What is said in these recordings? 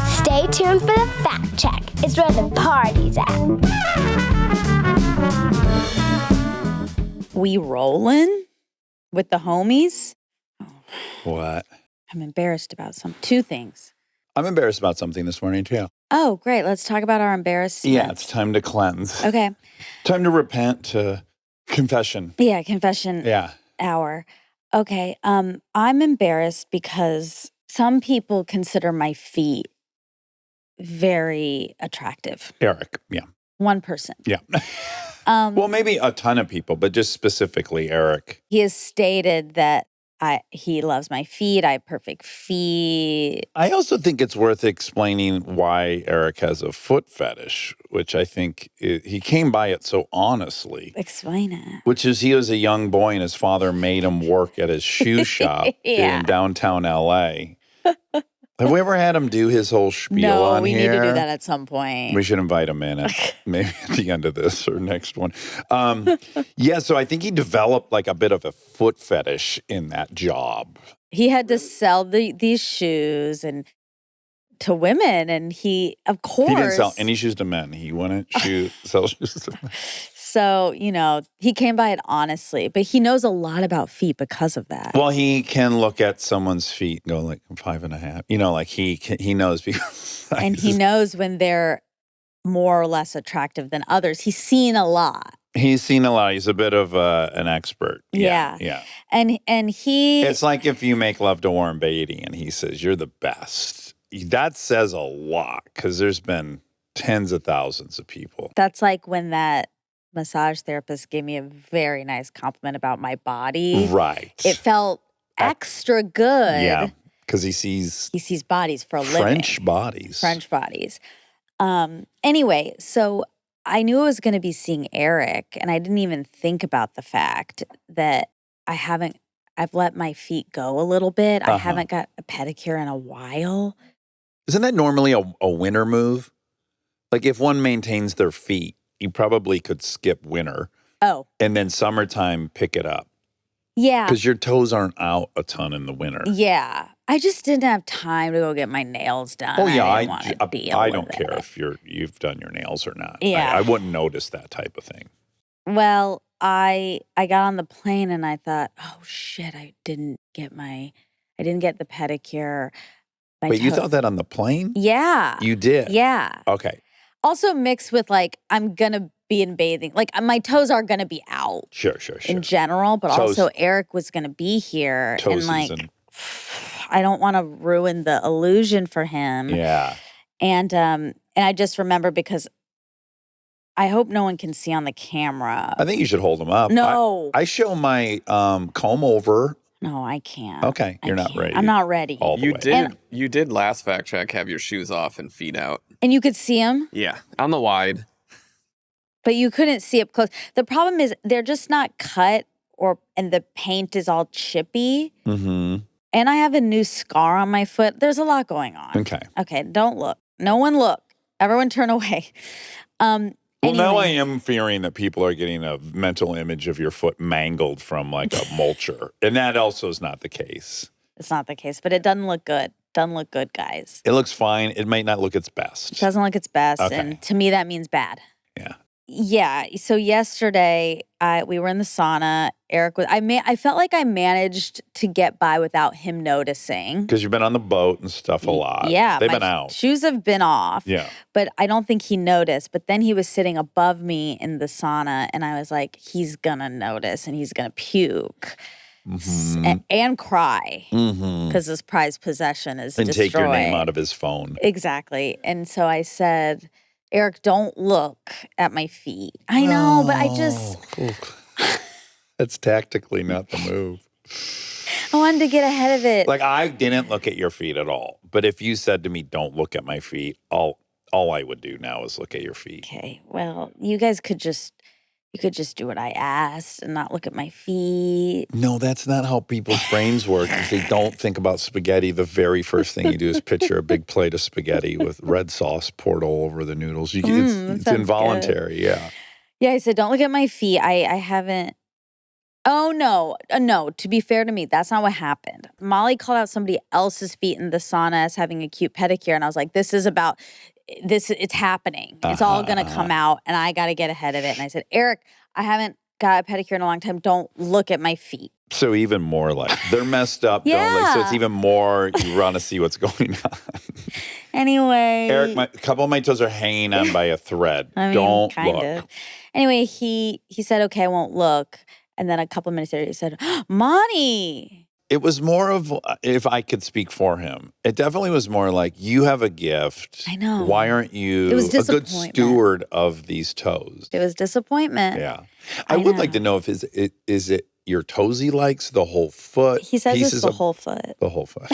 Stay tuned for the fact check. It's where the party's at. We rolling with the homies? What? I'm embarrassed about two things. I'm embarrassed about something this morning, too. Oh, great. Let's talk about our embarrassment. Yeah, it's time to cleanse. Okay. Time to repent, to confession. Yeah, confession Yeah. hour. Okay. I'm embarrassed because some people consider my feet very attractive. Eric, yeah. One person. Yeah. Well, maybe a ton of people, but just specifically Eric. He has stated that he loves my feet. I have perfect feet. I also think it's worth explaining why Eric has a foot fetish, which I think he came by it so honestly. Explain it. Which is he was a young boy and his father made him work at his shoe shop in downtown L.A. Have we ever had him do his whole spiel on here? No, we need to do that at some point. We should invite him in maybe at the end of this or next one. Yeah, so I think he developed like a bit of a foot fetish in that job. He had to sell these shoes to women, and he, of course. He didn't sell any shoes to men. He wouldn't sell shoes to men. So, he came by it honestly, but he knows a lot about feet because of that. Well, he can look at someone's feet and go like 5.5. Like he knows because. And he knows when they're more or less attractive than others. He's seen a lot. He's seen a lot. He's a bit of an expert. Yeah. And he. It's like if you make love to Warren Beatty and he says, you're the best. That says a lot because there's been tens of thousands of people. That's like when that massage therapist gave me a very nice compliment about my body. Right. It felt extra good. Yeah, because he sees bodies for a living. French bodies. Anyway, so I knew I was going to be seeing Eric, and I didn't even think about the fact that I've let my feet go a little bit. I haven't got a pedicure in a while. Isn't that normally a winter move? Like if one maintains their feet, you probably could skip winter. Oh. And then summertime, pick it up. Yeah. Because your toes aren't out a ton in the winter. Yeah. I just didn't have time to go get my nails done. Oh, yeah. I don't care if you've done your nails or not. Yeah. I wouldn't notice that type of thing. Well, I got on the plane and I thought, oh, shit, I didn't get the pedicure. Wait, you thought that on the plane? Yeah. You did? Yeah. Okay. Also mixed with I'm going to be in bathing. My toes are going to be out. Sure. In general, but also Eric was going to be here. And I don't want to ruin the illusion for him. Yeah. And I just remember because I hope no one can see on the camera. I think you should hold them up. No. I show my comb over. No, I can't. Okay, you're not ready. I'm not ready. You did last fact check have your shoes off and feet out. And you could see them? Yeah, on the wide. But you couldn't see up close. The problem is they're just not cut and the paint is all chippy. Mm-hmm. And I have a new scar on my foot. There's a lot going on. Okay, don't look. No one look. Everyone turn away. Well, now I am fearing that people are getting a mental image of your foot mangled from like a mulcher. And that also is not the case. It's not the case, but it doesn't look good. Doesn't look good, guys. It looks fine. It might not look its best. It doesn't look its best. Okay. And to me, that means bad. Yeah. Yeah. So yesterday, we were in the sauna. Eric was. I felt like I managed to get by without him noticing. Because you've been on the boat and stuff a lot. Yeah. They've been out. Shoes have been off. Yeah. But I don't think he noticed. But then he was sitting above me in the sauna, and I was like, he's gonna notice, and he's gonna puke. Mm-hmm. And cry because his prized possession is and destroyed. Take your name out of his phone. Exactly. And so I said, Eric, don't look at my feet. I know, but I just... That's tactically not the move. I wanted to get ahead of it. Like, I didn't look at your feet at all. But if you said to me, don't look at my feet, all I would do now is look at your feet. Okay. Well, you guys could just do what I asked and not look at my feet. No, that's not how people's brains work. If they don't think about spaghetti, the very first thing you do is picture a big plate of spaghetti with red sauce poured all over the noodles. It's involuntary, good. Yeah, I said, don't look at my feet. I haven't Oh, no. No, to be fair to me, that's not what happened. Molly called out somebody else's feet in the sauna as having a cute pedicure. And I was like, this is about this. It's happening. It's all going to come out and I got to get ahead of it. And I said, Eric, I haven't got a pedicure in a long time. Don't look at my feet. So even more like they're messed up. Yeah. Don't so it's even more you want to see what's going on. Anyway. Eric, a couple of my toes are hanging on by a thread. I mean, Don't kind look. of. Anyway, he said, okay, I won't look. And then a couple minutes later, he said, Monty. It was more of, if I could speak for him, it definitely was more like, you have a gift. I know. Why aren't you It was a good disappointment. steward of these toes? It was disappointment. Yeah. I would like to know if is it your toes he likes, the whole foot? He says it's the of- whole foot. The whole foot.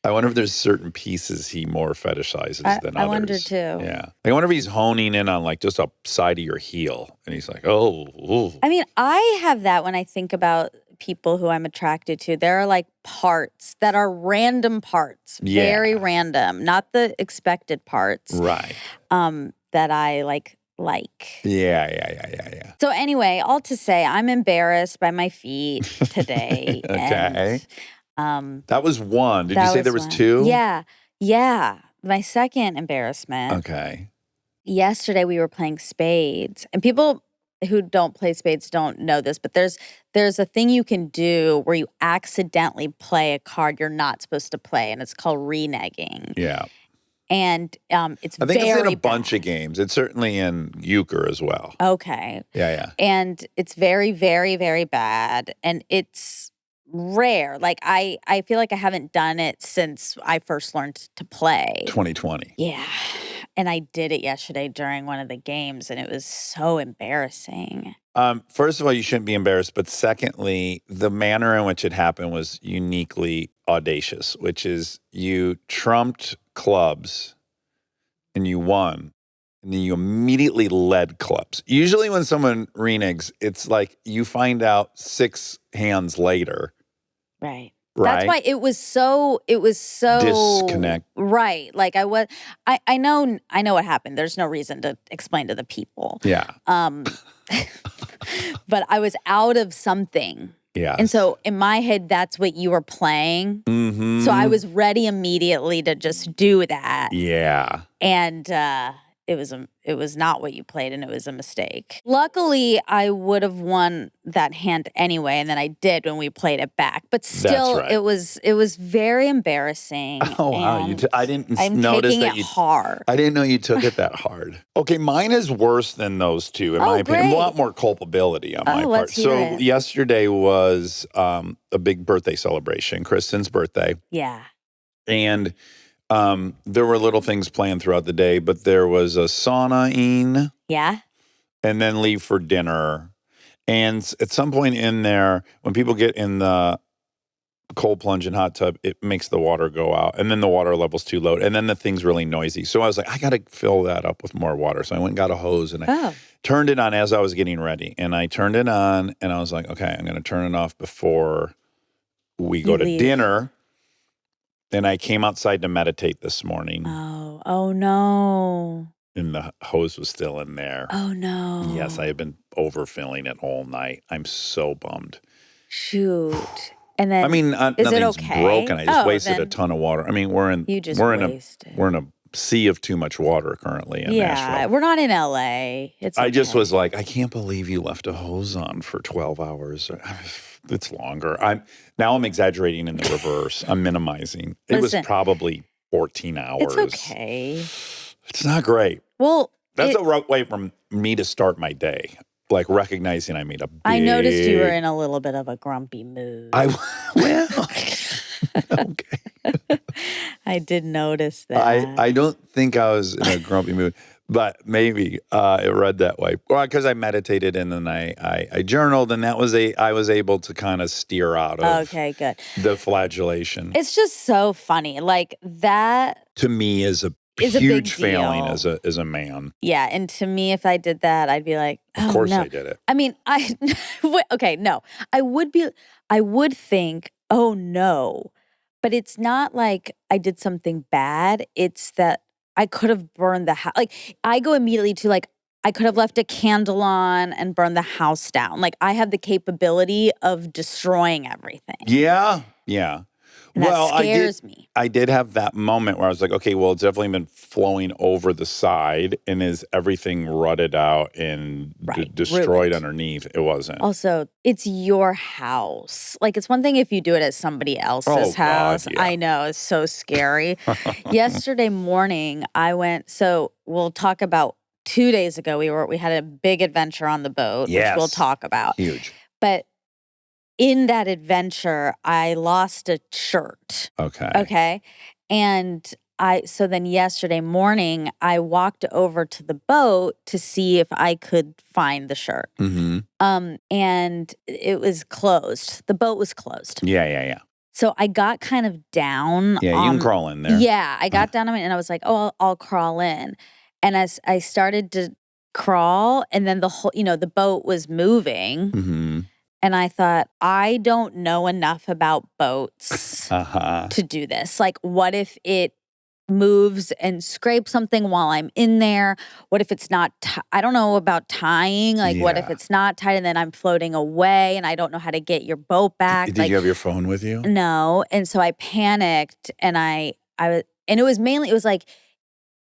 I wonder if there's certain pieces he more fetishizes than others. I wonder too. Yeah. I wonder if he's honing in on like just a side of your heel. And he's like, oh. Ooh. I mean, I have that when I think about people who I'm attracted to. There are like parts that are random parts, very random, not the expected parts. Right. That I like. Yeah. So anyway, all to say, I'm embarrassed by my feet today. Okay. And, that was one. Did you say there was one. two? Yeah. My second embarrassment. Okay. Yesterday we were playing spades, and people who don't play spades don't know this, but there's a thing you can do where you accidentally play a card you're not supposed to play, and it's called reneging. Yeah. And it's I think very it's in a bunch bad. of games. It's certainly in euchre as well. Okay. Yeah. And it's very, very, very bad, and it's rare. Like I feel like I haven't done it since I first learned to play. 2020. Yeah. And I did it yesterday during one of the games, and it was so embarrassing. First of all, you shouldn't be embarrassed. But secondly, the manner in which it happened was uniquely audacious, which is you trumped clubs and you won. And then you immediately led clubs. Usually when someone reneges, it's like you find out 6 hands later. Right. Right. That's why it was so disconnect. Right. Like I know what happened. There's no reason to explain to the people. Yeah. But I was out of something. Yeah. And so in my head, that's what you were playing. Mm-hmm. So I was ready immediately to just do that. Yeah. And it was not what you played, and it was a mistake. Luckily, I would have won that hand anyway, and then I did when we played it back. But still, right. it was very embarrassing. Oh wow! I didn't notice that you hard. I didn't know you took it that hard. Okay, mine is worse than those two in my opinion. Great. A lot more culpability on my part. Let's hear it. Yesterday was a big birthday celebration, Kristen's birthday. Yeah. And there were little things planned throughout the day, but there was a sauna-ing. Yeah. And then leave for dinner. And at some point in there, when people get in the cold plunge and hot tub, it makes the water go out. And then the water level's too low. And then the thing's really noisy. So I was like, I got to fill that up with more water. So I went and got a hose and I turned it on as I was getting ready. And I turned it on and I was like, okay, I'm going to turn it off before we go to dinner. And I came outside to meditate this morning. Oh no. And the hose was still in there. Oh no. Yes, I have been overfilling it all night. I'm so bummed. Shoot. And then I mean, nothing's broken. I just wasted a then ton of water. I mean, we're in a sea of too much water currently in Nashville. We're not in LA. I just was like, I can't believe you left a hose on for 12 hours. It's longer. I'm exaggerating in the reverse. I'm minimizing. It was probably 14 hours. It's okay. It's not great. Well, that's a rough way for me to start my day. Like recognizing I made a big... I noticed you were in a little bit of a grumpy mood. Okay. I did notice that. I don't think I was in a grumpy mood, but maybe it read that way. Well, because I meditated and then I journaled, and I was able to kind of steer out of good. The flagellation. It's just so funny. Like that to me is a huge failing as a man. Yeah, and to me, if I did that, I'd be like, oh, of course no. I did it. I mean, I would think, oh no, but it's not like I did something bad. It's that I could have burned the house. Like I go immediately to like, I could have left a candle on and burned the house down. Like I have the capability of destroying everything. Yeah. Yeah. And that scares me. I did have that moment where I was like, okay, well, it's definitely been flowing over the side, and is everything rutted out and destroyed ruined underneath? It wasn't. Also, it's your house. Like, it's one thing if you do it at somebody else's house. God, yeah. I know, it's so scary. Yesterday morning, so we'll talk about 2 days ago, we had a big adventure on the boat, which we'll talk about. Huge. But in that adventure, I lost a shirt. Okay. And so then yesterday morning, I walked over to the boat to see if I could find the shirt. And it was closed. The boat was closed. Yeah. So I got kind of down. Yeah, you can crawl in there. Yeah, I got down on it and I was like, oh, I'll crawl in. And as I started to crawl, and then the boat was moving. And I thought, I don't know enough about boats to do this. Like, what if it moves and scrapes something while I'm in there? What if it's not, I don't know about tying. Like, what if it's not tied and then I'm floating away and I don't know how to get your boat back? Did you have your phone with you? No. And so I panicked and and it was like,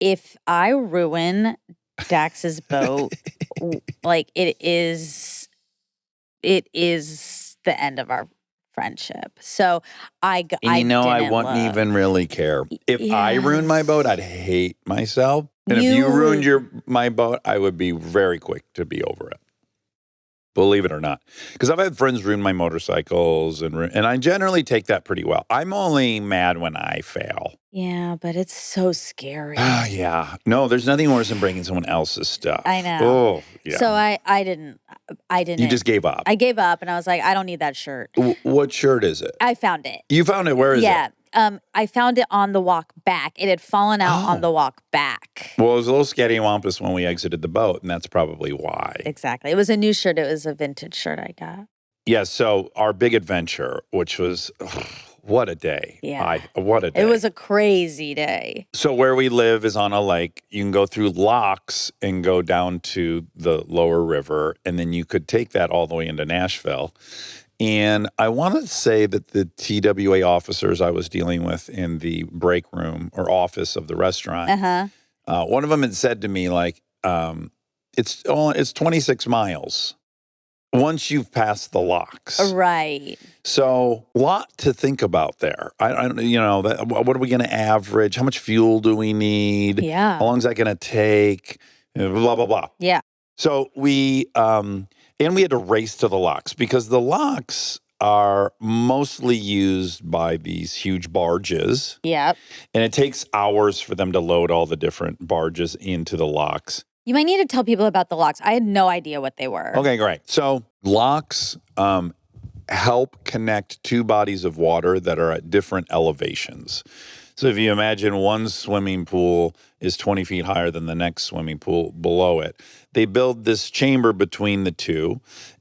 if I ruin Dax's boat, like it is the end of our friendship. So I wouldn't even really care. If I ruined my boat, I'd hate myself. And if you ruined my boat, I would be very quick to be over it. Believe it or not. Because I've had friends ruin my motorcycles, and I generally take that pretty well. I'm only mad when I fail. Yeah, but it's so scary. Yeah. No, there's nothing worse than breaking someone else's stuff. I know. Oh, yeah. So I didn't. You just gave up. I gave up, and I was like, I don't need that shirt. What shirt is it? I found it. You found it? Where is it? Yeah. I found it on the walk back. It had fallen out on the walk back. Well, it was a little scattywampus when we exited the boat, and that's probably why. Exactly. It was a new shirt. It was a vintage shirt I got. Yeah, so our big adventure, which was, what a day. Yeah. What a day. It was a crazy day. So where we live is on a lake. You can go through locks and go down to the lower river, and then you could take that all the way into Nashville. And I want to say that the TWA officers I was dealing with in the break room or office of the restaurant, one of them had said to me, like, it's 26 miles once you've passed the locks. Right. So a lot to think about there. What are we going to average? How much fuel do we need? Yeah. How long is that going to take? Blah, blah, blah. Yeah. So we had to race to the locks because the locks are mostly used by these huge barges. Yep. And it takes hours for them to load all the different barges into the locks. You might need to tell people about the locks. I had no idea what they were. Okay, great. So locks help connect two bodies of water that are at different elevations. So if you imagine one swimming pool is 20 feet higher than the next swimming pool below it, they build this chamber between the two.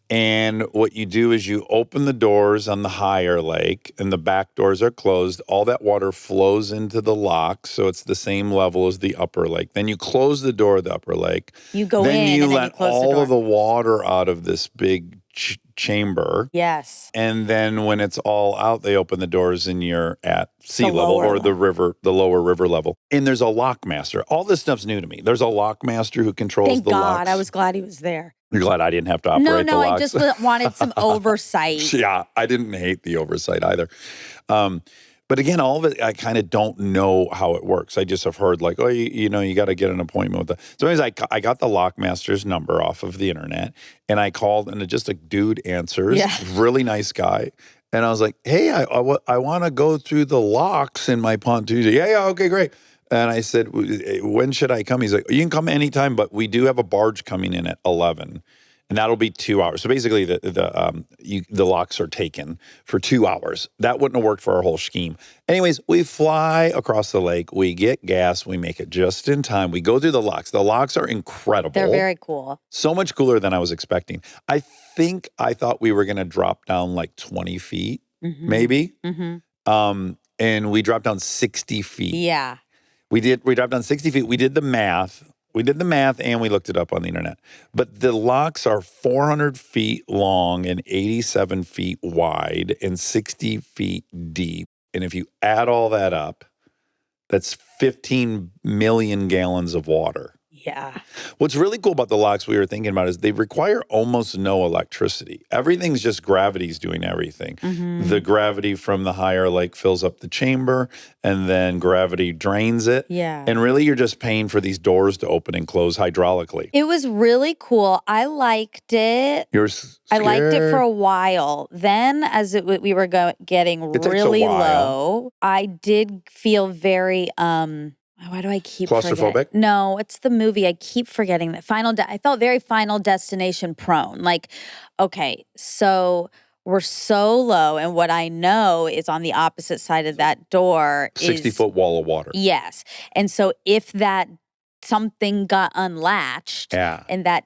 And what you do is you open the doors on the higher lake and the back doors are closed. All that water flows into the lock, so it's the same level as the upper lake. Then you close the door of the upper lake. You go in and then let you close all the door. of the water out of this big chamber. Yes. And then when it's all out, they open the doors and you're at sea The level lower or the lower river level. And there's a lock master. All this stuff's new to me. There's a lock master who controls Thank the God. locks. I was glad he was there. You're glad I didn't have to operate the locks? I just wanted some oversight. Yeah, I didn't hate the oversight either. But again, all of it, I kind of don't know how it works. I just have heard like, oh, you got to get an appointment with the. So anyways, I got the lockmaster's number off of the internet, and I called, and just a dude answers, really nice guy. And I was like, hey, I want to go through the locks in my pontoon. Yeah, okay, great. And I said, when should I come? He's like, you can come anytime, but we do have a barge coming in at 11. And that'll be 2 hours. So basically, the locks are taken for 2 hours. That wouldn't have worked for our whole scheme. Anyways, we fly across the lake. We get gas. We make it just in time. We go through the locks. The locks are incredible. They're very cool. So much cooler than I was expecting. I thought we were going to drop down like 20 feet, maybe. Mm-hmm. And we dropped down 60 feet. Yeah. We dropped down 60 feet. We did the math. We did the math and we looked it up on the internet. But the locks are 400 feet long and 87 feet wide and 60 feet deep. And if you add all that up, that's 15 million gallons of water. Yeah. What's really cool about the locks we were thinking about is they require almost no electricity. Everything's just gravity's doing everything. Mm-hmm. The gravity from the higher lake fills up the chamber, and then gravity drains it. Yeah. And really, you're just paying for these doors to open and close hydraulically. It was really cool. I liked it. You're I liked it for scared? a while. Then, as we were getting It takes a really while. low, I did feel very why do I keep Claustrophobic? forgetting? No, it's the movie. I keep forgetting that I felt very Final Destination prone. Like, okay, so we're so low, and what I know is on the opposite side of that door 60-foot wall of water. Yes. And so if that something got unlatched Yeah. and that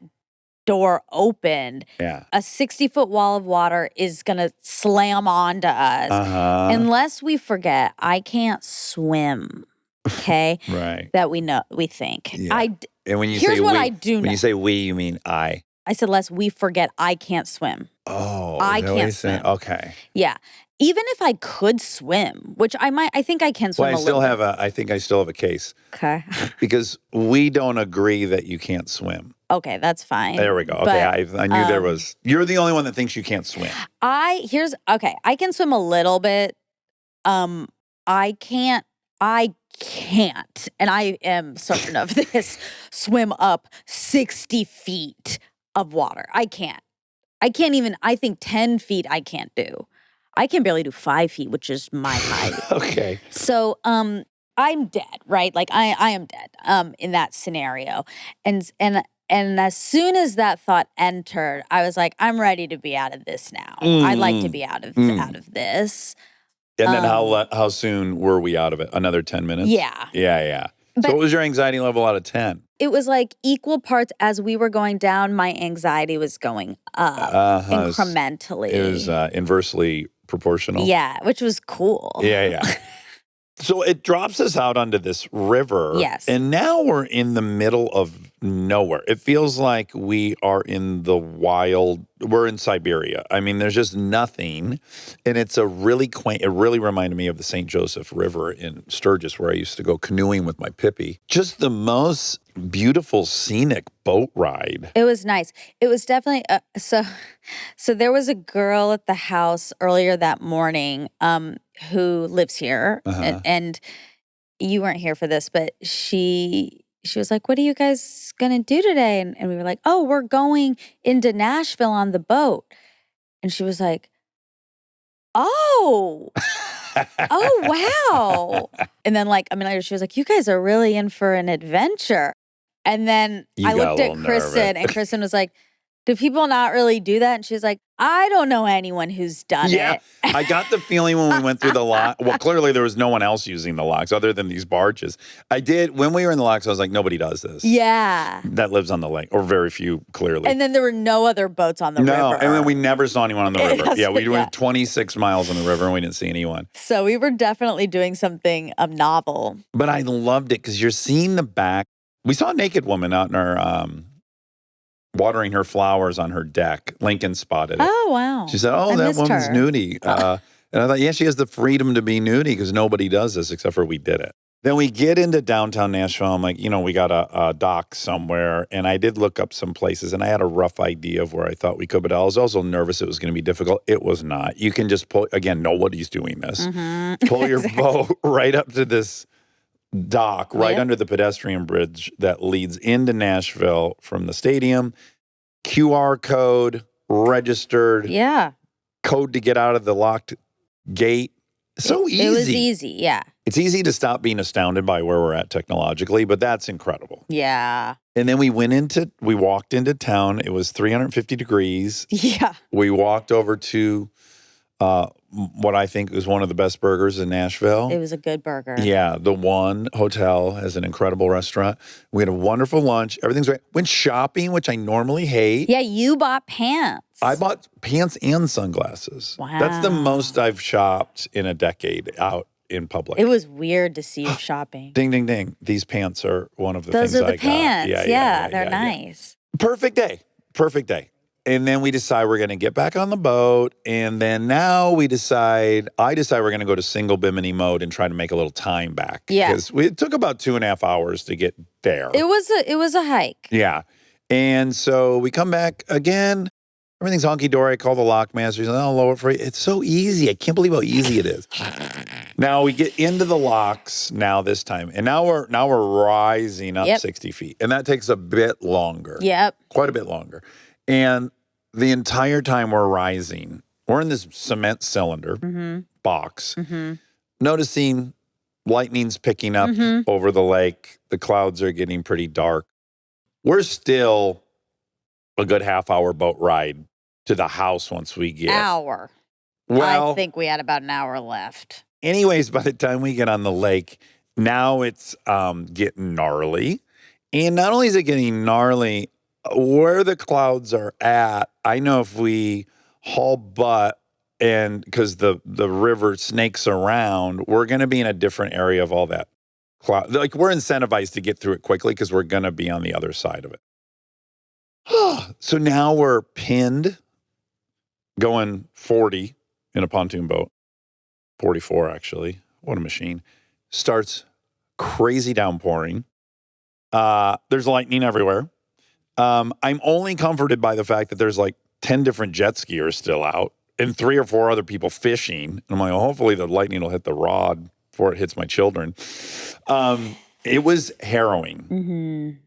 door opened, Yeah. a 60-foot wall of water is going to slam onto us. Uh-huh. Unless we forget, I can't swim. Okay? Right. That we think. Yeah. And when you Here's say what we, I do when know. you say we, you mean I. I said, lest we forget, I can't swim. Oh, I is that what can't you're saying? swim. Okay. Yeah. Even if I could swim, which I think I can swim Well, I think I still have a case Okay. because we don't agree that you can't swim. Okay, that's fine. There we go. Okay, But, I knew there was. You're the only one that thinks you can't swim. I can swim a little bit. I can't, and I am certain of this, swim up 60 feet of water. I can't even, I think 10 feet I can't do. I can barely do 5 feet, which is my height. Okay. So, I'm dead, right? Like I am dead, in that scenario. And as soon as that thought entered, I was like, I'm ready to be out of this now. I'd like to be out of this. And then how soon were we out of it? Another 10 minutes? Yeah. Yeah. So But- what was your anxiety level out of 10? It was like equal parts as we were going down, my anxiety was going up incrementally. It was inversely proportional. Yeah, which was cool. Yeah. So it drops us out onto this river. Yes. And now we're in the middle of nowhere. It feels like we are in the wild. We're in Siberia. I mean, there's just nothing. And it's a really quaint, it really reminded me of the St. Joseph River in Sturgis where I used to go canoeing with my Pippi. Just the most beautiful scenic boat ride. It was nice. It was definitely so there was a girl at the house earlier that morning who lives here and you weren't here for this, but she was like, "What are you guys going to do today?" And we were like, "Oh, we're going into Nashville on the boat." And she was like, "Oh." Oh, wow. And then like a minute later, she was like, "You guys are really in for an adventure." And then I looked at Kristen and Kristen was like, "Do people not really do that?" And she's like, "I don't know anyone who's done it." I got the feeling when we went through the lock. Well, clearly there was no one else using the locks other than these barges. When we were in the locks, I was like, nobody does this. Yeah. That lives on the lake, or very few, clearly. And then there were no other boats on the river. No, and then we never saw anyone on the river. Yeah, we Yeah. went 26 miles on the river and we didn't see anyone. So we were definitely doing something novel. But I loved it because you're seeing the back. We saw a naked woman out in our watering her flowers on her deck. Lincoln spotted it. Oh, wow. She said, "Oh, I that missed woman's her." nudie." And I thought, yeah, she has the freedom to be nudie because nobody does this except for we did it. Then we get into downtown Nashville. I'm like, we got a dock somewhere. And I did look up some places and I had a rough idea of where I thought we could, but I was also nervous it was going to be difficult. It was not. You can just pull, again, nobody's doing this. Pull your boat right up to this dock, right under the pedestrian bridge that leads into Nashville from the stadium. QR code, registered. Yeah. Code to get out of the locked gate. So easy. It was easy, yeah. It's easy to stop being astounded by where we're at technologically, but that's incredible. Yeah. And then we walked into town. It was 350 degrees. Yeah. We walked over to what I think is one of the best burgers in Nashville. It was a good burger. Yeah, the One Hotel has an incredible restaurant. We had a wonderful lunch. Everything's great. Went shopping, which I normally hate. Yeah, you bought pants. I bought pants and sunglasses. Wow. That's the most I've shopped in a decade out in public. It was weird to see you shopping. Ding, ding, ding. These pants are one of the Those things are the I pants. got. Yeah, they're nice. Perfect day. Perfect day. And then we decide we're going to get back on the boat. And then now I decide we're going to go to single bimini mode and try to make a little time back. Yeah. Because it took about 2.5 hours to get there. It was a hike. Yeah. And so we come back again. Everything's honky-dory. I call the lockmaster. He's like, I'll lower it for you. It's so easy. I can't believe how easy it is. Now we get into the locks now this time. And now we're rising up 60 feet. And that takes a bit longer. Yep. Quite a bit longer. And the entire time we're rising, we're in this cement cylinder box, noticing lightning's picking up over the lake. The clouds are getting pretty dark. We're still a good half-hour boat ride to the house once we get. Hour. Well, I think we had about an hour left. anyways, by the time we get on the lake, now it's getting gnarly. And not only is it getting gnarly, where the clouds are at, I know if we haul butt and because the river snakes around, we're going to be in a different area of all that cloud. Like we're incentivized to get through it quickly because we're going to be on the other side of it. So now we're pinned going 40 in a pontoon boat, 44 actually. What a machine. Starts crazy downpouring. There's lightning everywhere. I'm only comforted by the fact that there's like 10 different jet skiers still out and 3 or 4 other people fishing. And I'm like, well, hopefully the lightning will hit the rod before it hits my children. It was harrowing.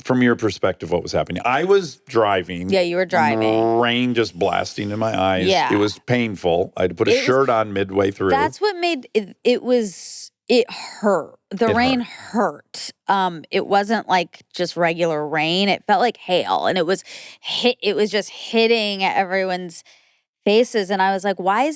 From your perspective, what was happening? I was driving. Yeah, you were driving. Rain just blasting in my eyes. Yeah. It was painful. I had to put a shirt on midway through. That's what made it hurt. The rain hurt. It wasn't like just regular rain. It felt like hail, and it was just hitting everyone's faces. And I was like, why?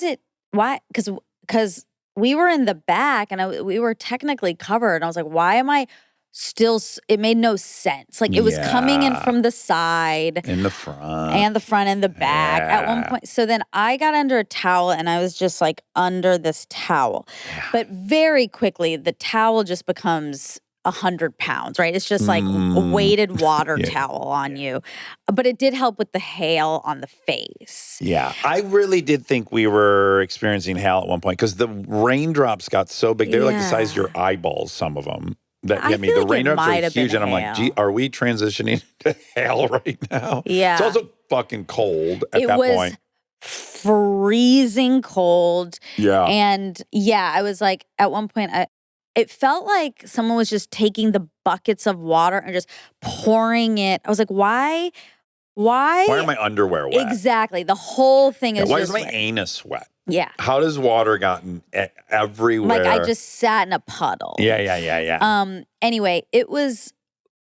Because we were in the back, and we were technically covered. And I was like, why am I still? It made no sense. Like it was coming in from the side, in the front, and the back at one point. So then I got under a towel, and I was just like under this towel. But very quickly, the towel just becomes 100 pounds, right? It's just like a weighted water towel on you. But it did help with the hail on the face. Yeah. I really did think we were experiencing hail at one point because the raindrops got so big. They were like the size of your eyeballs, some of them. That hit me. The raindrops are huge, and I'm like, gee, are we transitioning to hail right now? Yeah. It's also fucking cold at that point. Freezing cold. Yeah. And I was like, at one point, it felt like someone was just taking the buckets of water and just pouring it. I was like, why? Why are my underwear wet? Exactly. The whole thing is why just is my wet. anus wet? Yeah. How does water gotten everywhere? Like I just sat in a puddle. Yeah. Anyway, it was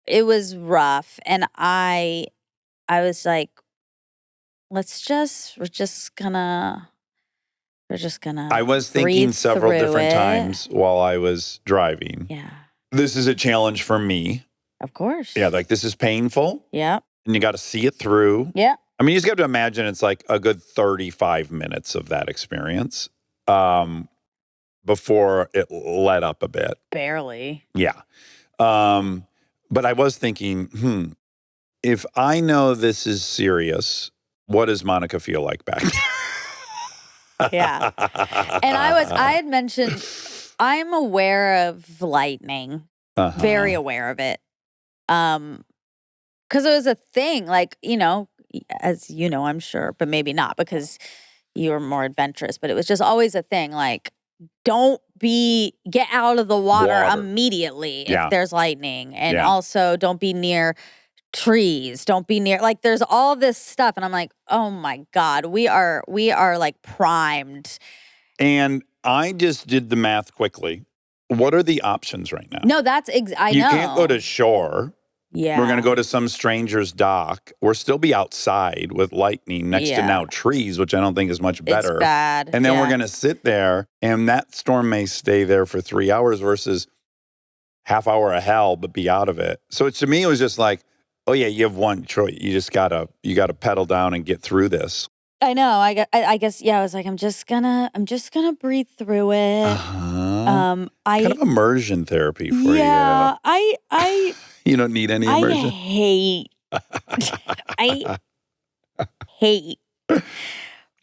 rough, and I was like, we're just gonna. I was thinking several different times while I was driving. Yeah. This is a challenge for me. Of course. Yeah, like this is painful. Yeah. And you got to see it through. Yeah. I mean, you just got to imagine it's like a good 35 minutes of that experience before it let up a bit. Barely. Yeah. But I was thinking, if I know this is serious, what does Monica feel like back there? Yeah. And I had mentioned, I'm aware of lightning, very aware of it. Because it was a thing, like, as you know, I'm sure, but maybe not because you were more adventurous, but it was just always a thing, like, get out of the water. Immediately if there's lightning. And also don't be near trees. Don't be near, like, there's all this stuff. And I'm like, oh my God, we are like primed. And I just did the math quickly. What are the options right now? No, that's, I know. You can't go to shore. Yeah. We're going to go to some stranger's dock. We'll still be outside with lightning next to now trees, which I don't think is much better. It's bad. And then we're going to sit there, and that storm may stay there for 3 hours versus half hour of hell, but be out of it. So to me, it was just like, oh yeah, you have one choice. You just you gotta pedal down and get through this. I know. I guess. Yeah. I was like, I'm just gonna breathe through it. Uh-huh. I kind of immersion therapy for yeah. you. I You don't need any immersion. I hate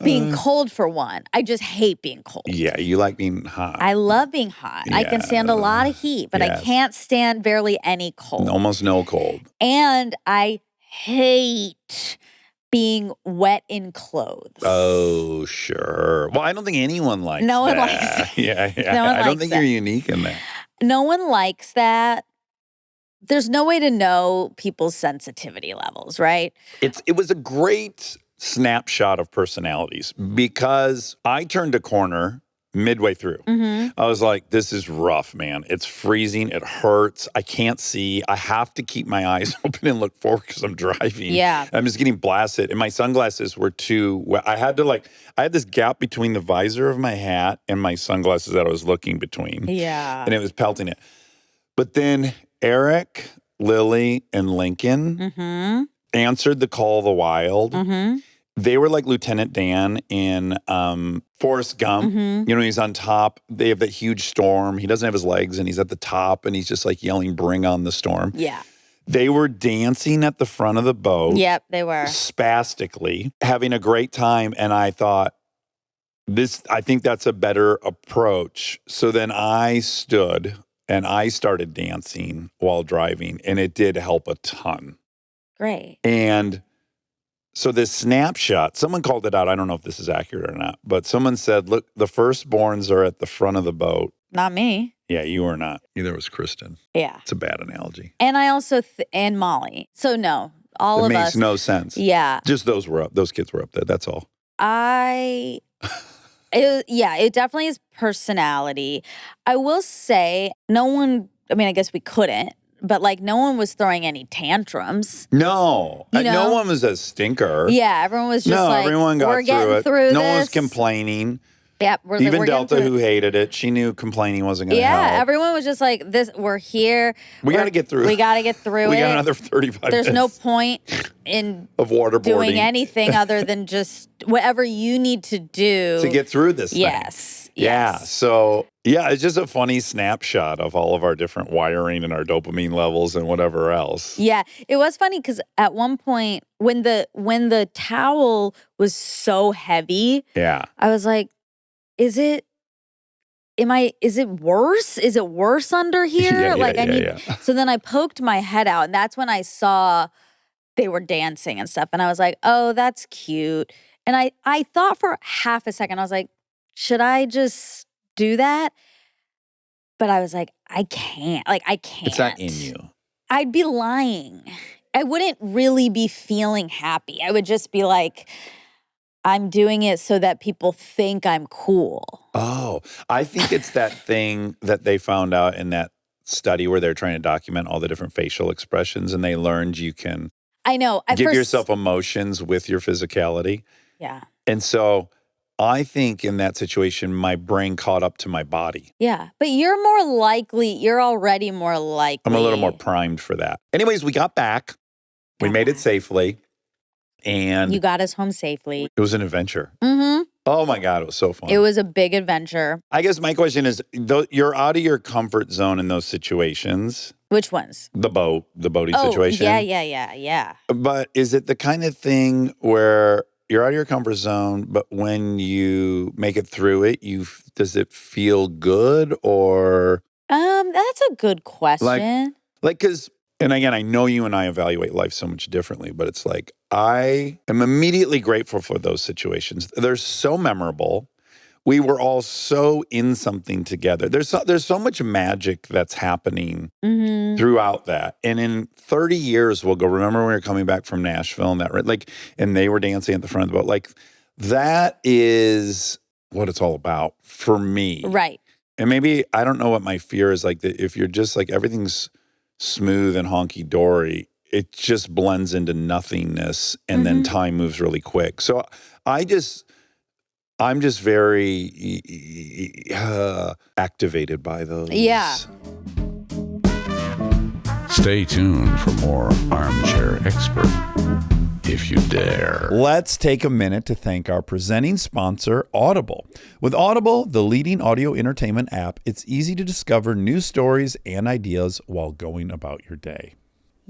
being cold for one. I just hate being cold. Yeah, you like being hot. I love being hot. I can stand a lot of heat, but I can't stand barely any cold. Almost no cold. And I hate being wet in clothes. Oh, sure. Well, I don't think anyone likes that. No one likes it. Yeah. No one I don't likes think it. you're unique in that. No one likes that. There's no way to know people's sensitivity levels, right? It was a great snapshot of personalities because I turned a corner midway through. I was like, this is rough, man. It's freezing. It hurts. I can't see. I have to keep my eyes open and look forward because I'm driving. Yeah. I'm just getting blasted. And my sunglasses were too wet. I had this gap between the visor of my hat and my sunglasses that I was looking between. Yeah. And it was pelting it. But then Eric, Lily, and Lincoln answered the call of the wild. They were like Lieutenant Dan in Forrest Gump. You know, he's on top. They have that huge storm. He doesn't have his legs, and he's at the top, and he's just like yelling, "Bring on the storm." Yeah. They were dancing at the front of the boat. Yep, they were. Spastically, having a great time. And I thought, I think that's a better approach. So then I stood and I started dancing while driving, and it did help a ton. Great. And so this snapshot, someone called it out. I don't know if this is accurate or not, but someone said, look, the firstborns are at the front of the boat. Not me. Yeah, you were not. Neither was Kristen. Yeah. It's a bad analogy. And I also, and Molly. So no, all of us. It makes no sense. Yeah. Just those kids were up there. That's all. It definitely is personality. I will say I guess we couldn't, but like no one was throwing any tantrums. No. You know? No one was a stinker. Yeah, everyone was just like, everyone got we're getting through No this. one was complaining. Yep. Even we're Delta, who hated it, she knew complaining wasn't going to help. Yeah, everyone was just like, we're here. We got to get through it. We got to get through it. We got another 35 There's minutes. no point in of waterboarding. doing anything other than just whatever you need to do. To get through this thing. Yes. Yeah. So, it's just a funny snapshot of all of our different wiring and our dopamine levels and whatever else. Yeah. It was funny because at one point when the towel was so heavy, I was like, is it worse? Is it worse under here? So then I poked my head out, and that's when I saw they were dancing and stuff. And I was like, oh, that's cute. And I thought for half a second, I was like, should I just do that? But I was like, I can't. It's not in you. I'd be lying. I wouldn't really be feeling happy. I would just be like, I'm doing it so that people think I'm cool. Oh, I think it's that thing that they found out in that study where they're trying to document all the different facial expressions, and they learned you can give yourself emotions with your physicality. Yeah. And so I think in that situation, my brain caught up to my body. Yeah. But you're already more likely. I'm a little more primed for that. Anyways, we got back. We made it safely. And you got us home safely. It was an adventure. Mm-hmm. Oh my God, it was so fun. It was a big adventure. I guess my question is, you're out of your comfort zone in those situations. Which ones? The boating situation. Yeah. But is it the kind of thing where you're out of your comfort zone, but when you make it through it, does it feel good or? That's a good question. Because, and again, I know you and I evaluate life so much differently, but it's like, I am immediately grateful for those situations. They're so memorable. We were all so in something together. There's so much magic that's happening throughout that. And in 30 years, we'll go, remember when we were coming back from Nashville and and they were dancing at the front of the boat. That is what it's all about for me. Right. And maybe, I don't know what my fear is if you're just everything smooth and honky-dory, it just blends into nothingness and then time moves really quick. So I'm just very activated by those. Yeah. Stay tuned for more Armchair Expert. if you dare. Let's take a minute to thank our presenting sponsor, Audible. With Audible, the leading audio entertainment app, it's easy to discover new stories and ideas while going about your day.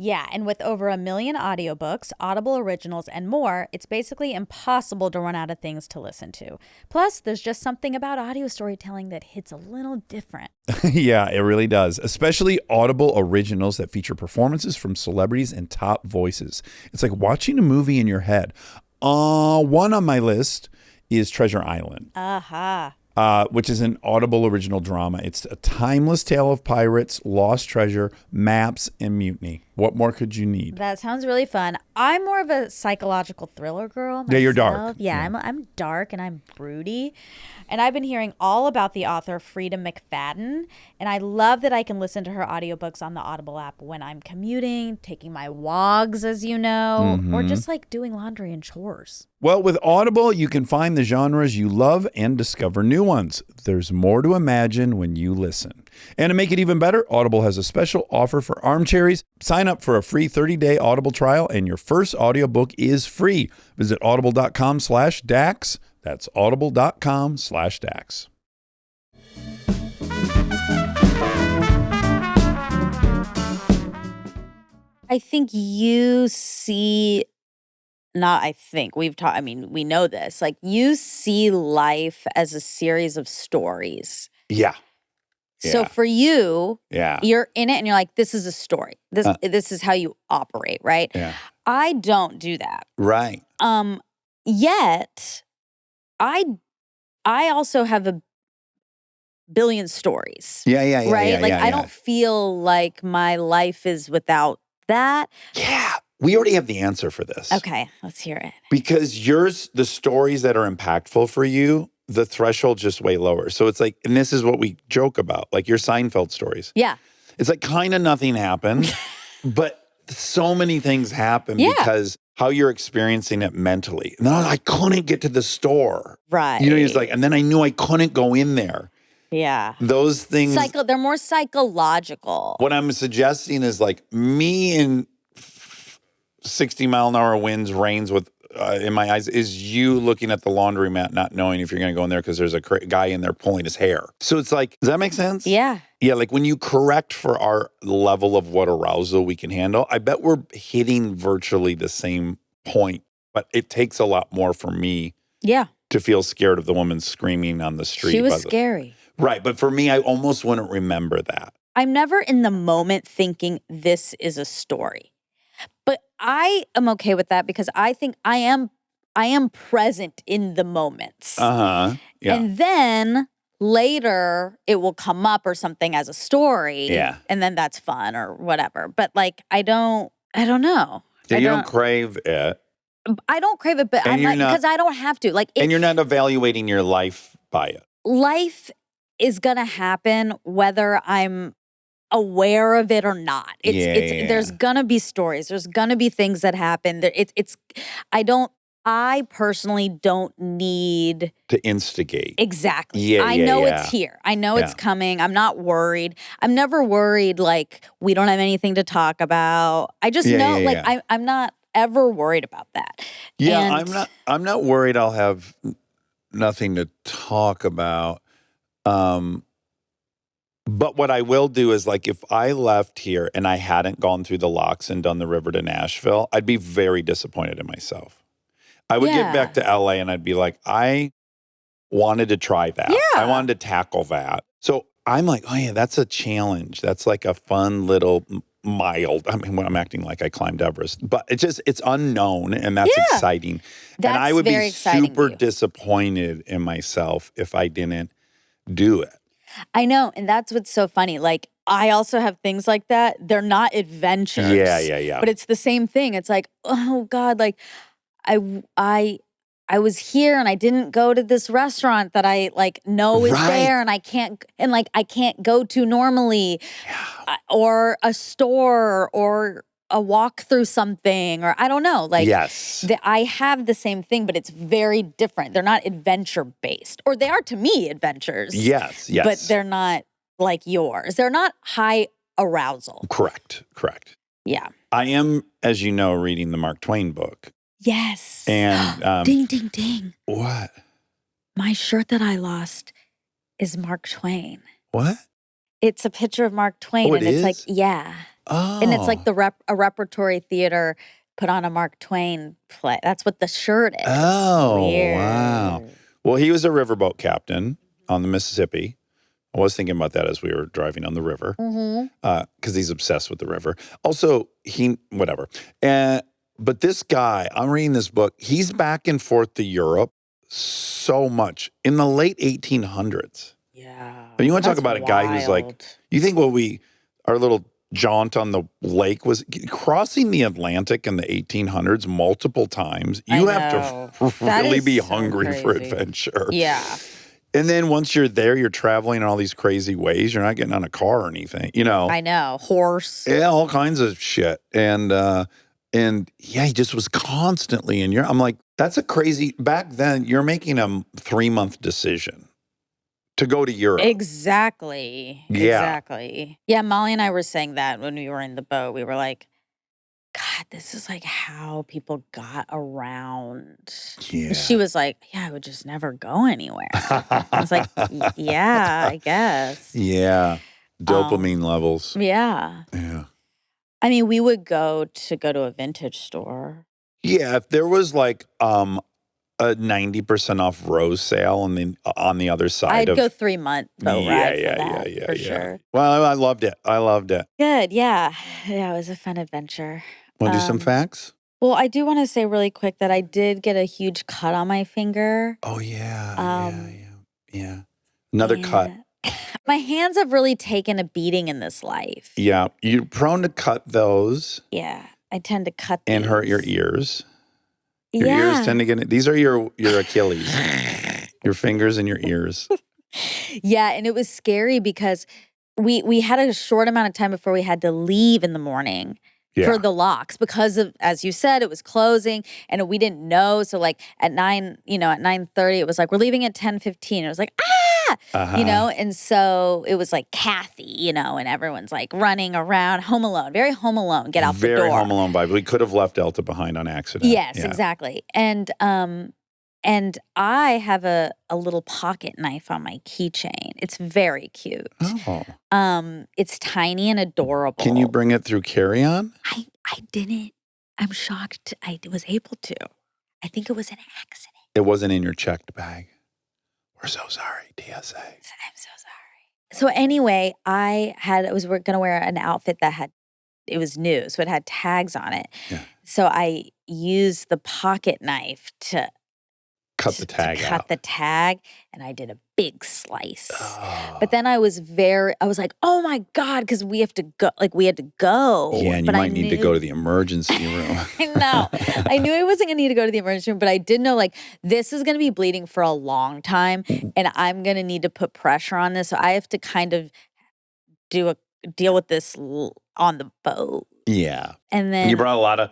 Yeah, and with over 1 million audiobooks, Audible originals, and more, it's basically impossible to run out of things to listen to. Plus, there's just something about audio storytelling that hits a little different. Yeah, it really does, especially Audible originals that feature performances from celebrities and top voices. It's like watching a movie in your head. One on my list is Treasure Island. Aha. Which is an Audible original drama. It's a timeless tale of pirates, lost treasure, maps, and mutiny. What more could you need? That sounds really fun. I'm more of a psychological thriller girl myself. Yeah, you're dark. Yeah, I'm dark and I'm broody. And I've been hearing all about the author Frida McFadden. And I love that I can listen to her audiobooks on the Audible app when I'm commuting, taking my walks, as you know, or just like doing laundry and chores. Well, with Audible, you can find the genres you love and discover new ones. There's more to imagine when you listen. And to make it even better, Audible has a special offer for armchairies. Sign up for a free 30-day Audible trial, and your first audiobook is free. Visit audible.com/Dax. That's audible.com/Dax. I think you see, not I think, we've talked, I mean, we know this, like you see life as a series of stories. Yeah. So for you, Yeah. you're in it and you're like, this is a story. This is how you operate, right? Yeah. I don't do that. Right. Yet I also have a billion stories. Yeah. Right? I don't feel like my life is without that. Yeah. We already have the answer for this. Okay, let's hear it. Because the stories that are impactful for you, the threshold just way lower. So it's like, and this is what we joke about, like your Seinfeld stories. Yeah. It's like kind of nothing happened, but so many things happen because how you're experiencing it mentally. No, I couldn't get to the store. Right. You know, it's like, and then I knew I couldn't go in there. Yeah. Those things. They're more psychological. What I'm suggesting is like me in 60-mile-an-hour winds, rains with in my eyes, is you looking at the laundromat, not knowing if you're going to go in there because there's a guy in there pulling his hair. So it's like, does that make sense? Yeah. Yeah, like when you correct for our level of what arousal we can handle, I bet we're hitting virtually the same point. But it takes a lot more for me to feel scared of the woman screaming on the street. She was scary. Right, but for me, I almost wouldn't remember that. I'm never in the moment thinking this is a story. But I am okay with that because I think I am present in the moments. Yeah. And then later it will come up or something as a story. Yeah. And then that's fun or whatever. But like I don't know. Yeah, you don't crave it. I don't crave it, but And I'm you're not, not- because I don't have to. Like And you're not evaluating your life by it. life is gonna happen whether I'm aware of it or not. There's gonna be stories. There's gonna be things that happen. I personally don't need To instigate. exactly. Yeah, I yeah, know yeah. it's here. I know it's coming. I'm not worried. I'm never worried like we don't have anything to talk about. I just know I'm not ever worried about that. Yeah, And I'm not worried I'll have nothing to talk about. But what I will do is like if I left here and I hadn't gone through the locks and done the river to Nashville, I'd be very disappointed in myself. I would get back to LA and I'd be like, I wanted to try that. Yeah. I wanted to tackle that. So I'm like, oh yeah, that's a challenge. That's like a fun little mild. I mean, when I'm acting like I climbed Everest, but it's unknown and that's exciting. That's and I would very be exciting to super you. disappointed in myself if I didn't do it. I know, and that's what's so funny. Like, I also have things like that. They're not adventures. Yeah. But it's the same thing. It's like, oh God, like I was here and I didn't go to this restaurant that I like know is there and I can't go to normally, or a store or a walk through something, or I don't know. Like, yes, I have the same thing, but it's very different. They're not adventure based, or they are to me adventures. Yes. But they're not like yours. They're not high arousal. Correct. Yeah. I am, as you know, reading the Mark Twain book. Yes. And ding, ding, ding. what? My shirt that I lost is Mark Twain. What? It's a picture of Mark Twain. Oh, it and it's is? like, yeah. Oh. And it's like a repertory theater put on a Mark Twain play. That's what the shirt is. Oh, Weird. wow. Well, he was a riverboat captain on the Mississippi. I was thinking about that as we were driving on the river because he's obsessed with the river. Also, whatever. But this guy, I'm reading this book. He's back and forth to Europe so much in the late 1800s. Yeah. And you want to talk about a guy who's like, you think our little jaunt on the lake was crossing the Atlantic in the 1800s multiple times. You have to really be hungry for adventure. Yeah. And then once you're there, you're traveling in all these crazy ways. You're not getting on a car or anything, you know. I know. Horse. Yeah, all kinds of shit. And yeah, he just was constantly in Europe. I'm like, that's a crazy, back then, you're making a 3-month decision to go to Europe. Exactly. Yeah. Exactly. Yeah, Molly and I were saying that when we were in the boat. We were like, God, this is like how people got around. Yeah. She was like, yeah, I would just never go anywhere. I was like, yeah, I guess. Yeah. Dopamine levels. Yeah. Yeah. I mean, we would go to a vintage store. Yeah, if there was like a 90% off rose sale and then on the other side I'd go 3-month boat ride for that, for sure. Well, I loved it. Good, yeah. Yeah, it was a fun adventure. Want to do some facts? Well, I do want to say really quick that I did get a huge cut on my finger. Oh, yeah. Yeah. Another cut. My hands have really taken a beating in this life. Yeah. You're prone to cut those. Yeah. I tend to cut and these. hurt your ears. Your ears tend to get, these are your Achilles, your fingers and your ears. Yeah. And it was scary because we had a short amount of time before we had to leave in the morning. For the locks because of, as you said, it was closing and we didn't know. So like at 9:30, it was like, we're leaving at 10:15. It was like, and so it was like Kathy, and everyone's like running around, Home Alone, very Home Alone, get out the door. Very Home Alone vibe. We could have left Elta behind on accident. Yes, exactly. And I have a little pocket knife on my keychain. It's very cute. Oh. It's tiny and adorable. Can you bring it through carry-on? I didn't. I'm shocked I was able to. I think it was an accident. It wasn't in your checked bag. We're so sorry, TSA. I'm so sorry. So anyway, I was going to wear an outfit that it was new, so it had tags on it. Yeah. So I used the pocket knife to cut the tag, and I did a big slice. But then I was like, oh my God, because we have to go. Like we had to go. Yeah, and you might need to go to the emergency room. I know. I knew I wasn't gonna need to go to the emergency room, but I did know like this is gonna be bleeding for a long time, and I'm gonna need to put pressure on this. So I have to kind of deal with this on the boat. Yeah, and then you brought a lot of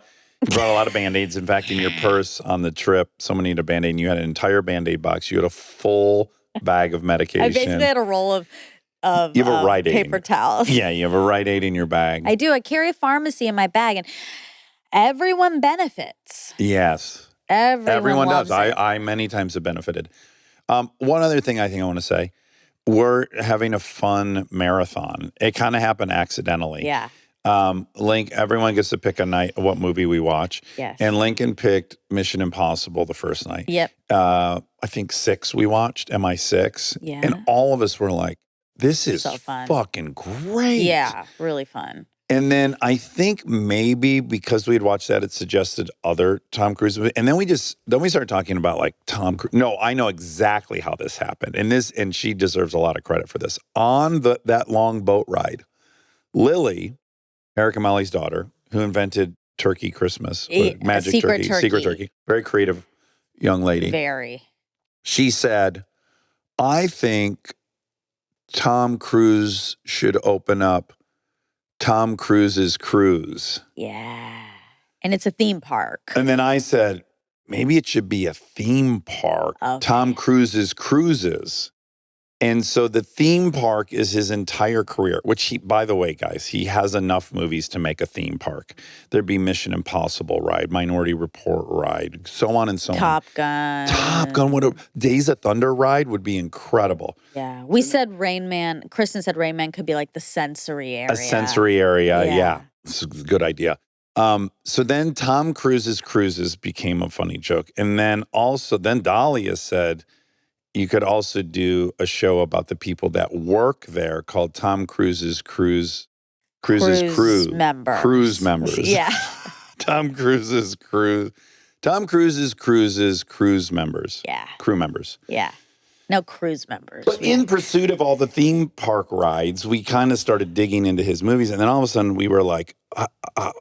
Band-Aids. In fact, in your purse on the trip, someone needed a Band-Aid, and you had an entire Band-Aid box. You had a full bag of medication. I basically had a roll of you have a Rite Aid paper towels. Yeah, you have a Rite Aid in your bag. I do. I carry a pharmacy in my bag, and everyone benefits. Yes. Everyone does. It. I many times have benefited. One other thing I think I want to say, we're having a fun marathon. It kind of happened accidentally. Yeah. Everyone gets to pick a night, what movie we watch. Yes. And Lincoln picked Mission Impossible the first night. Yep. I think 6 we watched, MI6. Yeah. And all of us were like, this is so fun. Fucking great. Yeah, really fun. And then I think maybe because we had watched that, it suggested other Tom Cruise movies. And then we started talking about like Tom Cruise. No, I know exactly how this happened. And she deserves a lot of credit for this. On that long boat ride, Lily, Eric and Molly's daughter, who invented Turkey Christmas, magic secret turkey, very creative young lady. Very. She said, I think Tom Cruise should open up Tom Cruise's Cruise. Yeah. And it's a theme park. And then I said, maybe it should be a theme park. Okay. Tom Cruise's Cruises. And so the theme park is his entire career, which he, by the way, guys, he has enough movies to make a theme park. There'd be Mission Impossible ride, Minority Report ride, so on and so on. Top Gun. Top Gun, what a Days of Thunder ride would be incredible. Yeah. We said Rain Man. Kristen said Rain Man could be like the sensory area. A sensory area, yeah. It's a good idea. So then Tom Cruise's cruises became a funny joke. And then Dahlia said, you could also do a show about the people that work there called Tom Cruise's Cruise members. Cruise members. Yeah. Tom Cruise's Cruises cruise members. Yeah. Crew members. Yeah. No, cruise members. But in pursuit of all the theme park rides, we kind of started digging into his movies. And then all of a sudden we were like,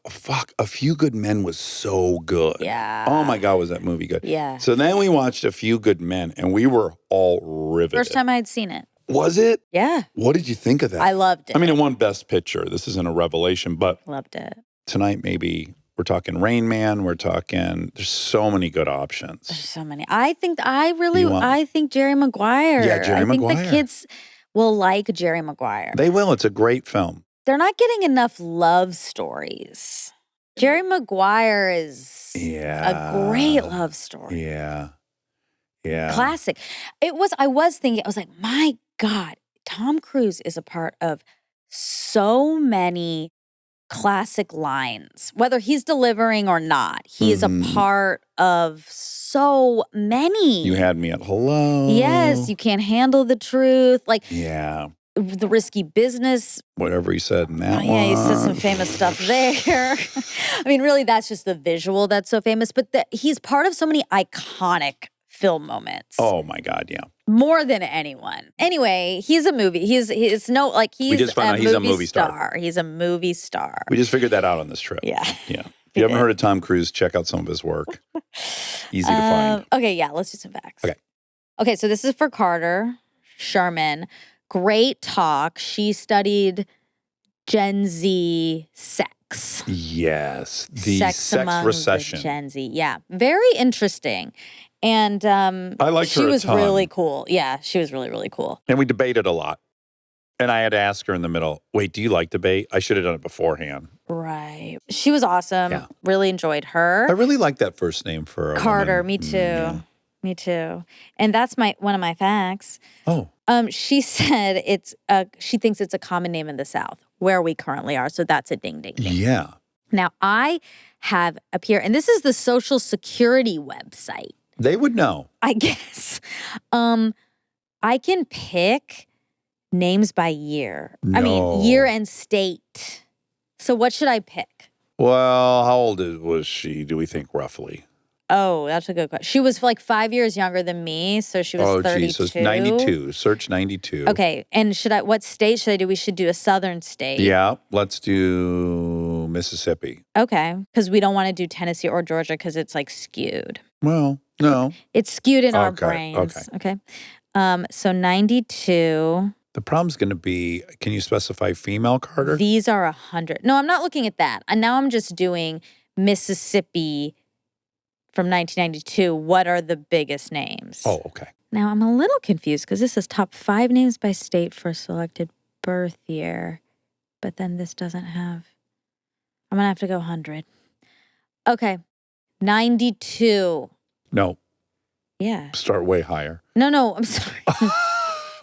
fuck, A Few Good Men was so good. Yeah. Oh my God, was that movie good? Yeah. So then we watched A Few Good Men and we were all riveted. First time I'd seen it. Was it? Yeah. What did you think of that? I loved it. I mean, it won Best Picture. This isn't a revelation, but loved it. Tonight maybe we're talking Rain Man. There's so many good options. There's so many. I think Jerry Maguire. Yeah, Jerry Maguire. I think the kids will like Jerry Maguire. They will. It's a great film. They're not getting enough love stories. Jerry Maguire is a great love story. Yeah. Yeah. Classic. I was like, my God, Tom Cruise is a part of so many classic lines, whether he's delivering or not. He is a part of so many. You had me at hello. Yes, you can't handle the truth. Like, yeah. The Risky Business. Whatever he said in that one. Yeah, he said some famous stuff there. I mean, really, that's just the visual that's so famous. But he's part of so many iconic film moments. Oh my God, yeah. More than anyone. Anyway, he's a movie. He's a movie star. He's a movie star. We just figured that out on this trip. Yeah. Yeah. If you haven't heard of Tom Cruise, check out some of his work. Easy to find. Okay, yeah, let's do some facts. Okay, so this is for Carter Sherman. Great talk. She studied Gen Z sex. Yes. The sex among recession. The Gen Z. Yeah. Very interesting. And I liked her she was a ton. really cool. Yeah, she was really, really cool. And we debated a lot. And I had to ask her in the middle, wait, do you like debate? I should have done it beforehand. Right. She was awesome. Yeah. Really enjoyed her. I really like that first name for a Carter. woman. Me too. Yeah. Me too. And that's one of my facts. Oh. She said she thinks it's a common name in the South where we currently are. So that's a ding, ding, ding. Yeah. Now I have up here, and this is the Social Security website. They would know. I guess. I can pick names by year. No. I mean, year and state. So what should I pick? Well, how old was she, do we think, roughly? Oh, that's a good question. She was like 5 years younger than me, so she was 32. So it's 92. Search 92. Okay, and what state should I do? We should do a southern state. Yeah, let's do Mississippi. Okay, because we don't want to do Tennessee or Georgia because it's like skewed. Well, no. It's skewed in our brains. Okay. So 92. The problem's going to be, can you specify female, Carter? These are 100. No, I'm not looking at that. And now I'm just doing Mississippi from 1992. What are the biggest names? Oh, okay. Now I'm a little confused because this is top 5 names by state for selected birth year. But then this doesn't have, I'm going to have to go 100. Okay. 92. No. Yeah. Start way higher. No, I'm sorry.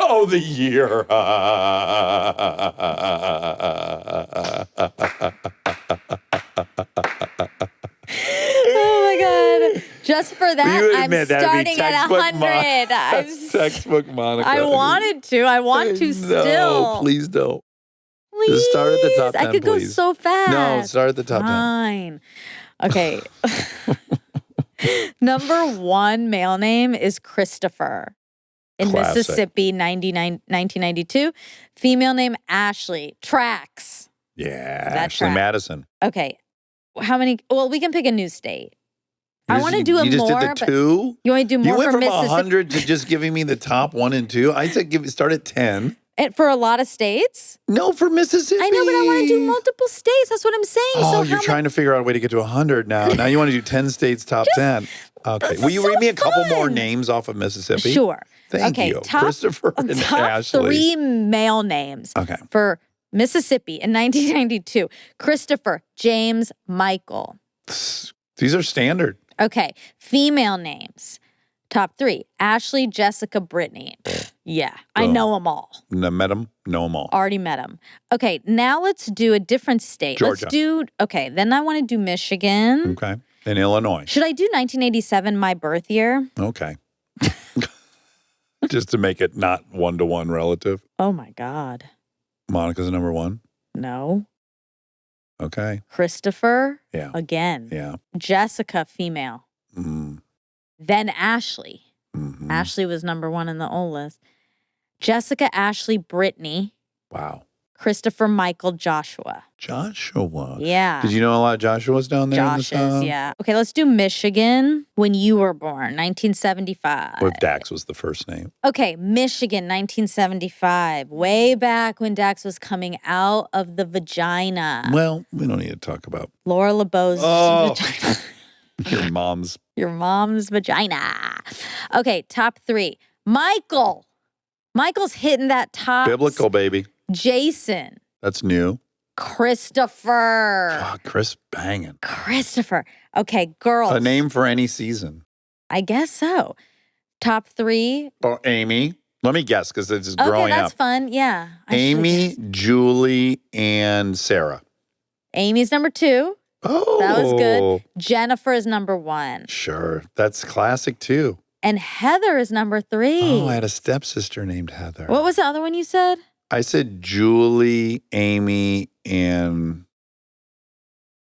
Oh, the year. Oh my God. Just for that, I'm starting at 100. That's textbook Monica. I want to still. No, please don't. Please. Just start at the top 10, I could go so fast. No, start at the top 10. Fine. Okay. Number 1 male name is Christopher. In Classic. Mississippi, 1992. Female name, Ashley. Tracks. Yeah, That Ashley track. Madison. Okay. How many? Well, we can pick a new state. I want to do a You just more. did the 2? You want to do more You went for from Mississippi? 100 to just giving me the top 1 and 2. I said start at 10. And for a lot of states? No, for Mississippi. I know, but I want to do multiple states. That's what I'm saying. Oh, so you're trying to figure out a way to get to 100 now. Now you want to do 10 states top 10. Okay. Will you read me a couple more names off of Mississippi? Sure. Thank you. Christopher and Ashley. 3 male names. Okay. For Mississippi in 1992. Christopher, James, Michael. These are standard. Okay. Female names. Top 3. Ashley, Jessica, Brittany. Yeah. I know them all. Met them. Know them all. Already met them. Okay. Now let's do a different state. Georgia. Then I want to do Michigan. Okay. And Illinois. Should I do 1987, my birth year? Okay. Just to make it not 1-to-1 relative. Oh my God. Monica's number 1. No. Okay. Christopher. Yeah. Again. Yeah. Jessica, female. Mm. Then Ashley. Mm-hmm. Ashley was number 1 in the old list. Jessica, Ashley, Brittany. Wow. Christopher, Michael, Joshua. Joshua. Yeah. Did you know a lot of Joshuas down there? Joshes, yeah. Okay, let's do Michigan. When you were born, 1975. What if Dax was the first name? Okay, Michigan, 1975. Way back when Dax was coming out of the vagina. Well, we don't need to talk about Laura LeBeau's vagina. your mom's. Your mom's vagina. Okay, top 3. Michael. Michael's hitting that top. Biblical, baby. Jason. That's new. Christopher. Oh, Chris banging. Christopher. Okay, girls. A name for any season. I guess so. Top 3. Oh, Amy. Let me guess because it's Okay, growing that's up. fun. Yeah. Amy, Julie, and Sarah. Amy's number 2. Oh. That was good. Jennifer is number 1. Sure. That's classic too. And Heather is number 3. Oh, I had a stepsister named Heather. What was the other one you said? I said Julie, Amy, and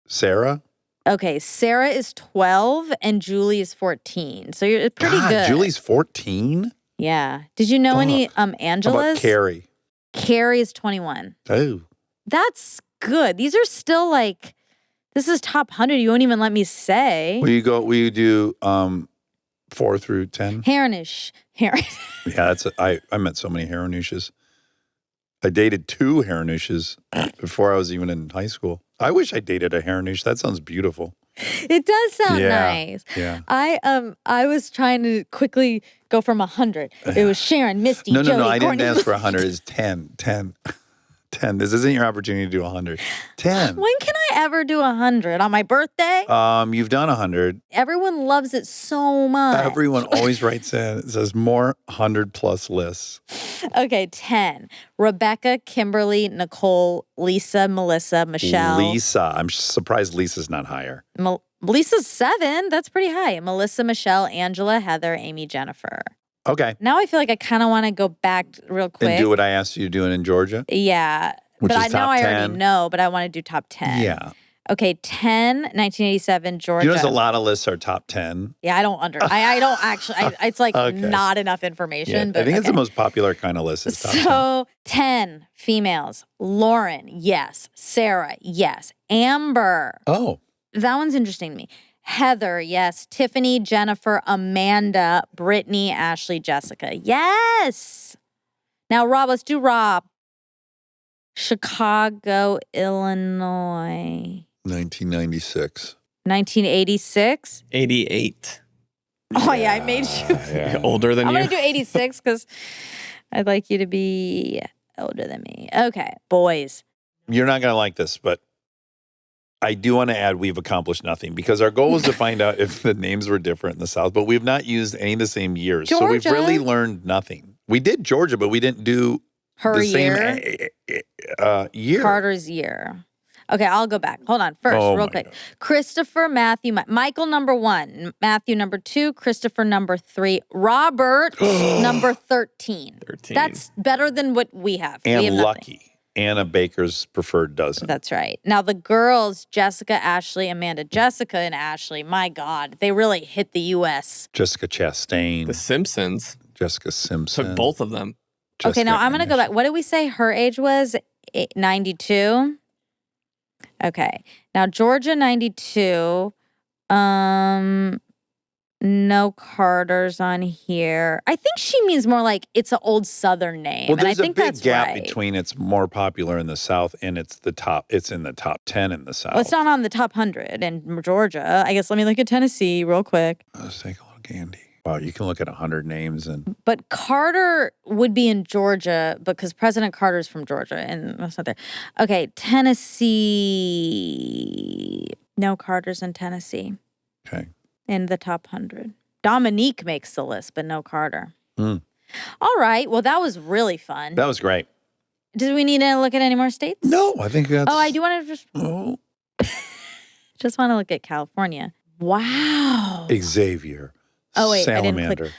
Sarah. Okay, Sarah is 12 and Julie is 14. So you're pretty God, good. Julie's 14? Yeah. Did you know any Angelas? How about Carrie? Carrie is 21. Oh. That's good. These are still like, this is top 100. You won't even let me say. Will you do 4 through 10? Harnish. Yeah, I met so many Haranouches. I dated 2 Haranouches before I was even in high school. I wish I dated a Haranouche. That sounds beautiful. It does sound nice. Yeah. I was trying to quickly go from 100. It was Sharon, Misty, Jody, No, I didn't Courtney. ask for 100. It's 10. 10. This isn't your opportunity to do 100. 10. When can I ever do 100? On my birthday? You've done 100. Everyone loves it so much. Everyone always writes in. It says more 100+ lists. Okay, 10. Rebecca, Kimberly, Nicole, Lisa, Melissa, Michelle. Lisa. I'm surprised Lisa's not higher. Lisa's 7. That's pretty high. Melissa, Michelle, Angela, Heather, Amy, Jennifer. Okay. Now I feel like I kind of want to go back real quick. And do what I asked you to do in Georgia? Yeah. Which but is I know top I 10. already know, but I want to do top 10. Yeah. Okay, 10, 1987, Georgia. You know, there's a lot of lists are top 10. Yeah, I don't actually, it's like Okay. not enough information. Yeah, But I think it's the okay. most popular kind of list. Is top 10. So 10 females. Lauren, yes. Sarah, yes. Amber. Oh. That one's interesting to me. Heather, yes. Tiffany, Jennifer, Amanda, Brittany, Ashley, Jessica. Yes. Now, Rob, let's do Rob. Chicago, Illinois. 1996. 1986. 88. Oh, yeah, I made you. Yeah. Older than I'm you. going to do 86 because I'd like you to be older than me. Okay, boys. You're not going to like this, but I do want to add we've accomplished nothing because our goal was to find out if the names were different in the South, but we've not used any of the same years. So we've Georgia. really learned nothing. We did Georgia, but we didn't do Her the year. same year. Carter's year. Okay, I'll go back. Hold on. First, Oh real my quick. God. Christopher, Matthew, Michael, number 1. Matthew, number 2. Christopher, number 3. Robert, number 13. 13. That's better than what we have. We have And nothing. Lucky. Anna Baker's preferred dozen. That's right. Now, the girls, Jessica, Ashley, Amanda, Jessica, and Ashley, my God, they really hit the U.S. Jessica Chastain. The Simpsons Jessica Simpson. took both of them. Okay, now Jessica I'm going to go Ennis. back. What did we say her age was? 92? Okay. Now, Georgia, 92. No Carters on here. I think she means more like it's an old Southern name. Well, and I there's a think big that's gap right. between it's more popular in the South and it's in the top 10 in the South. Well, it's not on the top 100 in Georgia. I guess let me look at Tennessee real quick. Let's take a look, Andy. Wow, you can look at 100 names and But Carter would be in Georgia because President Carter's from Georgia, and that's not there. Okay, Tennessee. No Carters in Tennessee okay. in the top 100. Dominique makes the list, but no Carter. Mm. All right. Well, that was really fun. That was great. Did we need to look at any more states? No, I think that's... Oh, I do want to just want to look at California. Wow. Xavier. Oh, wait, I didn't Salamander. click.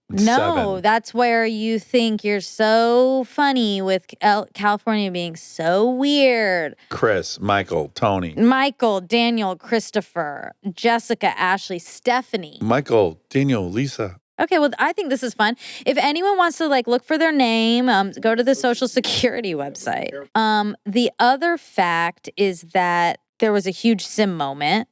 No, 7. that's where you think you're so funny with California being so weird. Chris, Michael, Tony. Michael, Daniel, Christopher, Jessica, Ashley, Stephanie. Michael, Daniel, Lisa. Okay, well, I think this is fun. If anyone wants to look for their name, go to the Social Security website. The other fact is that there was a huge sim moment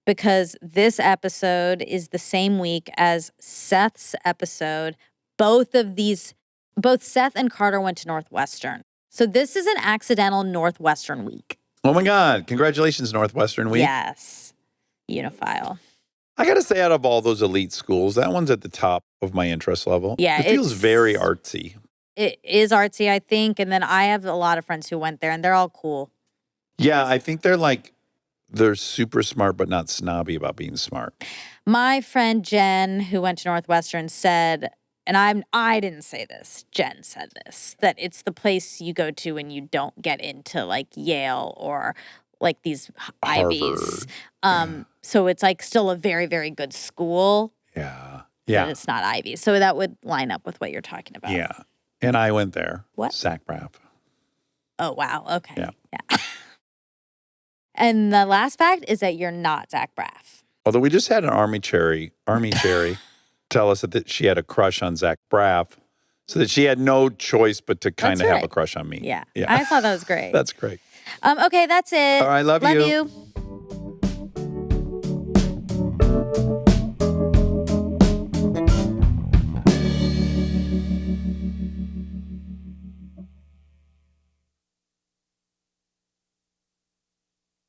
because this episode is the same week as Seth's episode. Both Seth and Carter went to Northwestern. So this is an accidental Northwestern week. Oh my God. Congratulations, Northwestern Week. Yes. Unifile. I got to say, out of all those elite schools, that one's at the top of my interest level. Yeah, It feels very artsy. It is artsy, I think. And then I have a lot of friends who went there, and they're all cool. Yeah, I think they're super smart, but not snobby about being smart. My friend Jen, who went to Northwestern, said, and I didn't say this, Jen said this, that it's the place you go to when you don't get into Yale or these Ivies. So it's still a very, very good school. Yeah. But it's not Ivy. So that would line up with what you're talking about. Yeah. And I went there. What? Zach Braff. Oh, wow. Okay. Yeah. And the last fact is that you're not Zach Braff. Although we just had an Army Cherry tell us that she had a crush on Zach Braff, so that she had no choice but to kind of have a crush on me. Yeah. Yeah. I thought that was great. That's great. Okay, that's it. All right, love you. Love you.